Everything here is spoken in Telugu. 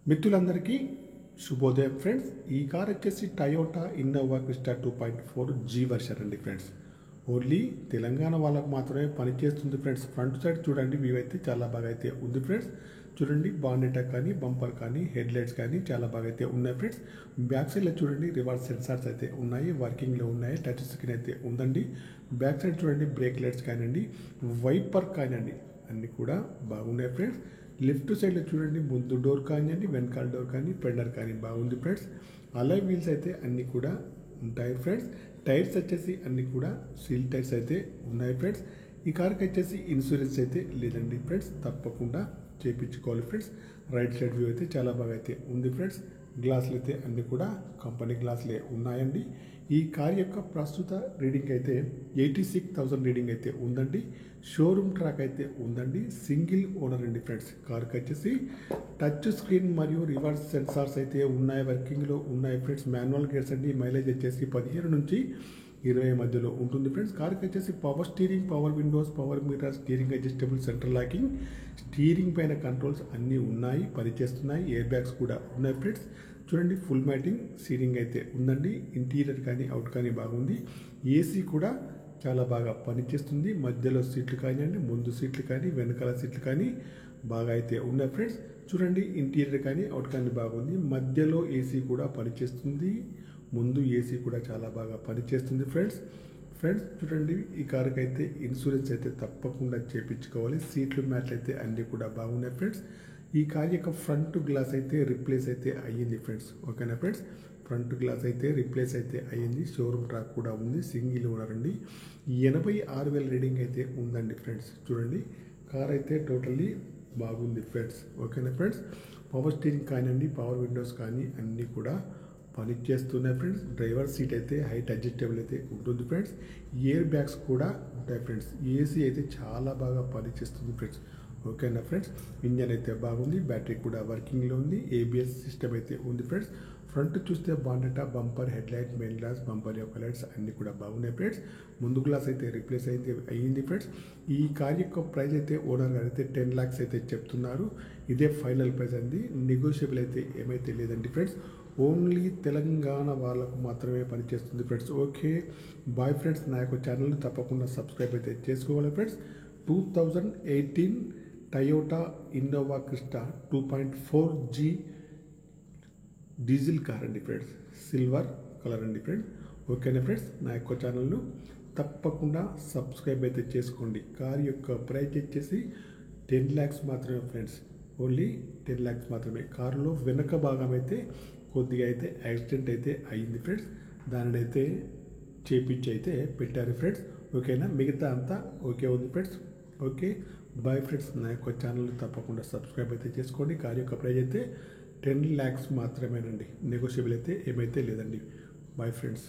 మిత్రులందరికీ శుభోదయం ఫ్రెండ్స్. ఈ కార్ వచ్చేసి Toyota Innova Crysta 2.4 G version అండి ఫ్రెండ్స్. ఓన్లీ తెలంగాణ వాళ్ళకు మాత్రమే పనిచేస్తుంది ఫ్రెండ్స్. ఫ్రంట్ సైడ్ చూడండి, వ్యూ అయితే చాలా బాగా అయితే ఉంది ఫ్రెండ్స్. చూడండి, బానెట్ కానీ బంపర్ కానీ హెడ్ లైట్స్ కానీ చాలా బాగా అయితే ఉన్నాయి ఫ్రెండ్స్. బ్యాక్ సైడ్లో చూడండి, రివర్స్ సెన్సార్స్ అయితే ఉన్నాయి, వర్కింగ్లో ఉన్నాయి, టచ్ స్క్రీన్ అయితే ఉందండి. బ్యాక్ సైడ్ చూడండి, బ్రేక్ లైట్స్ కానివ్వండి, వైపర్ కానివ్వండి అన్నీ కూడా బాగున్నాయి ఫ్రెండ్స్. లెఫ్ట్ సైడ్లో చూడండి, ముందు డోర్ కానివ్వండి, వెనకాల డోర్ కానీ ఫెండర్ కానీ బాగుంది ఫ్రెండ్స్. అలాయ్ వీల్స్ అయితే అన్నీ కూడా ఉంటాయి ఫ్రెండ్స్. టైర్స్ వచ్చేసి అన్నీ కూడా సీల్ టైర్స్ అయితే ఉన్నాయి ఫ్రెండ్స్. ఈ కార్కి వచ్చేసి ఇన్సూరెన్స్ అయితే లేదండి ఫ్రెండ్స్, తప్పకుండా చేయించుకోవాలి ఫ్రెండ్స్. రైట్ సైడ్ వ్యూ అయితే చాలా బాగా అయితే ఉంది ఫ్రెండ్స్. గ్లాసులు అయితే అన్నీ కూడా కంపెనీ గ్లాసులే ఉన్నాయండి. ఈ కార్ యొక్క ప్రస్తుత రీడింగ్ అయితే 86,000 రీడింగ్ అయితే ఉందండి. షోరూమ్ ట్రాక్ అయితే ఉందండి. సింగిల్ ఓనర్ అండి ఫ్రెండ్స్. కార్కి వచ్చేసి టచ్ స్క్రీన్ మరియు రివర్స్ సెన్సార్స్ అయితే ఉన్నాయి, వర్కింగ్లో ఉన్నాయి ఫ్రెండ్స్. మాన్యువల్ గేర్స్ అండి. మైలేజ్ వచ్చేసి 15 నుంచి 20 మధ్యలో ఉంటుంది ఫ్రెండ్స్. కార్కి వచ్చేసి power steering, power Windows, power metre, steering adjustable, central locking, steering పైన కంట్రోల్స్ అన్నీ ఉన్నాయి, పనిచేస్తున్నాయి. ఎయిర్ బ్యాగ్స్ కూడా ఉన్నాయి ఫ్రెండ్స్. చూడండి, ఫుల్ మ్యాటింగ్ సీలింగ్ అయితే ఉందండి. ఇంటీరియర్ కానీ అవుట్ కానీ బాగుంది. ఏసీ కూడా చాలా బాగా పనిచేస్తుంది. మధ్యలో సీట్లు కానివ్వండి, ముందు సీట్లు కానీ వెనకాల సీట్లు కానీ బాగా అయితే ఉన్నాయి ఫ్రెండ్స్. చూడండి, ఇంటీరియర్ కానీ అవుట్ కానీ బాగుంది. మధ్యలో ఏసీ కూడా పనిచేస్తుంది, ముందు ఏసీ కూడా చాలా బాగా పనిచేస్తుంది ఫ్రెండ్స్. చూడండి, ఈ కారుకి అయితే ఇన్సూరెన్స్ అయితే తప్పకుండా చేయించుకోవాలి. సీట్లు మ్యాట్లు అయితే అన్నీ కూడా బాగున్నాయి ఫ్రెండ్స్. ఈ కార్ యొక్క ఫ్రంట్ గ్లాస్ అయితే రిప్లేస్ అయితే అయ్యింది ఫ్రెండ్స్. ఓకేనా ఫ్రెండ్స్, ఫ్రంట్ గ్లాస్ అయితే రిప్లేస్ అయితే అయ్యింది. షోరూమ్ ట్రాక్ కూడా ఉంది. సింగిల్ ఓనర్ అండి. 86,000 రీడింగ్ అయితే ఉందండి ఫ్రెండ్స్. చూడండి, కార్ అయితే టోటల్లీ బాగుంది ఫ్రెండ్స్. ఓకేనా ఫ్రెండ్స్, పవర్ స్టీరింగ్ కానివ్వండి, పవర్ విండోస్ కానీ అన్నీ కూడా పనిచేస్తున్నాయి ఫ్రెండ్స్. డ్రైవర్ సీట్ అయితే హైట్ అడ్జస్టబుల్ అయితే ఉంటుంది ఫ్రెండ్స్. ఎయిర్ బ్యాగ్స్ కూడా ఉంటాయి ఫ్రెండ్స్. ఏసీ అయితే చాలా బాగా పనిచేస్తుంది ఫ్రెండ్స్. ఓకేనా ఫ్రెండ్స్, ఇంజన్ అయితే బాగుంది, బ్యాటరీ కూడా వర్కింగ్లో ఉంది, ఏబిఎస్ సిస్టమ్ అయితే ఉంది ఫ్రెండ్స్. ఫ్రంట్ చూస్తే bonnet, bumper, head light, main glass, bumper యొక్క లైట్స్ అన్నీ కూడా బాగున్నాయి ఫ్రెండ్స్. ముందు గ్లాస్ అయితే రిప్లేస్ అయితే అయ్యింది ఫ్రెండ్స్. ఈ కార్ యొక్క ప్రైస్ అయితే ఓనర్ గారు అయితే 10 lakhs అయితే చెప్తున్నారు. ఇదే ఫైనల్ ప్రైస్ అండి. నెగోషియబుల్ అయితే ఏమైతే లేదండి ఫ్రెండ్స్. ఓన్లీ తెలంగాణ వాళ్ళకు మాత్రమే పనిచేస్తుంది ఫ్రెండ్స్. Okay bye friends. నా యొక్క ఛానల్ని తప్పకుండా సబ్స్క్రైబ్ అయితే చేసుకోవాలి friends. 2018 Toyota Innova Crysta 2.4 G diesel car అండి ఫ్రెండ్స్. సిల్వర్ కలర్ అండి ఫ్రెండ్స్. ఓకేనా ఫ్రెండ్స్, నా యొక్క ఛానల్ను తప్పకుండా సబ్స్క్రైబ్ అయితే చేసుకోండి. కార్ యొక్క ప్రైస్ వచ్చేసి 10 lakhs మాత్రమే ఫ్రెండ్స్. ఓన్లీ 10 lakhs మాత్రమే. కారులో వెనక భాగం అయితే కొద్దిగా అయితే యాక్సిడెంట్ అయితే అయ్యింది ఫ్రెండ్స్. దానిని అయితే చేపించి అయితే పెట్టారు ఫ్రెండ్స్. ఓకేనా, మిగతా అంతా ఓకే ఉంది ఫ్రెండ్స్. Okay bye friends. నా యొక్క ఛానల్ తప్పకుండా సబ్స్క్రైబ్ అయితే చేసుకోండి. కార్ యొక్క ప్రైస్ అయితే 10 lakhs మాత్రమేనండి. నెగోషియబుల్ అయితే ఏమైతే లేదండి. Bye friends.